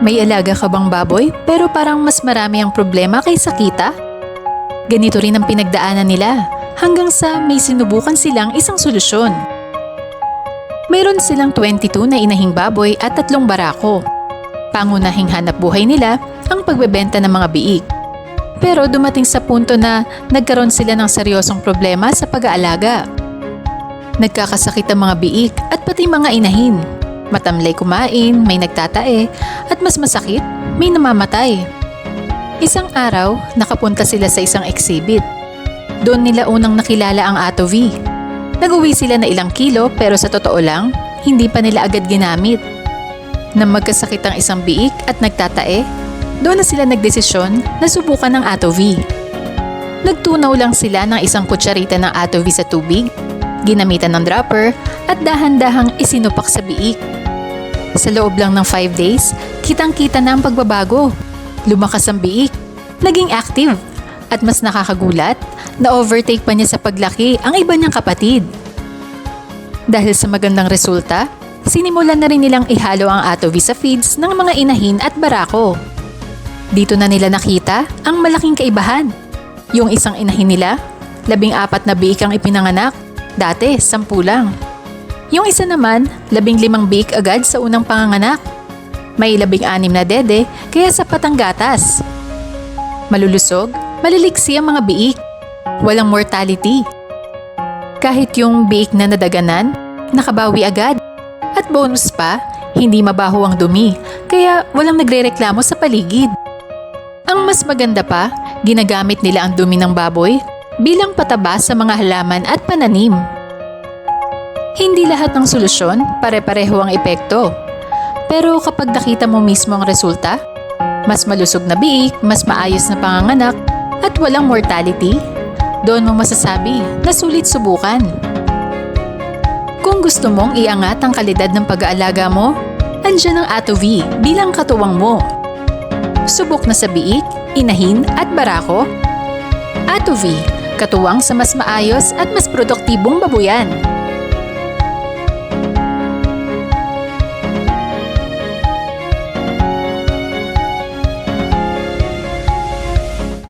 May alaga ka bang baboy pero parang mas marami ang problema kaysa kita? Ganito rin ang pinagdaanan nila hanggang sa may sinubukan silang isang solusyon. Mayroon silang 22 na inahing baboy at 3 barako. Pangunahing hanap buhay nila ang pagbebenta ng mga biik. Pero dumating sa punto na nagkaroon sila ng seryosong problema sa pag-aalaga. Nagkakasakit ang mga biik at pati mga inahin. Matamlay kumain, may nagtatae, at mas masakit, may namamatay. Isang araw, nakapunta sila sa isang exhibit. Doon nila unang nakilala ang Atovi. Nag-uwi sila na ilang kilo pero sa totoo lang, hindi pa nila agad ginamit. Nang magkasakit ang isang biik at nagtatae, doon na sila nagdesisyon na subukan ng Atovi. Nagtunaw lang sila ng isang kutsarita ng Atovi sa tubig, ginamitan ng dropper at dahan-dahang isinupak sa biik. Sa loob lang ng 5 days, kitang-kita na ang pagbabago. Lumakas ang biik, naging active, at mas nakakagulat, na-overtake pa niya sa paglaki ang iba niyang kapatid. Dahil sa magandang resulta, sinimulan na rin nilang ihalo ang Atovi sa feeds ng mga inahin at barako. Dito na nila nakita ang malaking kaibahan. Yung isang inahin nila, 14 na biik ang ipinanganak, dati 10 lang. Yung isa naman, 15 biik agad sa unang panganganak. May 16 na dede kaya sapat ang gatas. Malulusog, maliliksi ang mga biik. Walang mortality. Kahit yung biik na nadaganan, nakabawi agad. At bonus pa, hindi mabaho ang dumi, kaya walang nagrereklamo sa paligid. Ang mas maganda pa, ginagamit nila ang dumi ng baboy bilang pataba sa mga halaman at pananim. Hindi lahat ng solusyon pare-pareho ang epekto. Pero kapag nakita mo mismo ang resulta, mas malusog na biik, mas maayos na panganganak, at walang mortality, doon mo masasabi na sulit subukan. Kung gusto mong iangat ang kalidad ng pag-aalaga mo, andyan ang Atovi bilang katuwang mo. Subok na sa biik, inahin at barako? Atovi, katuwang sa mas maayos at mas produktibong babuyan.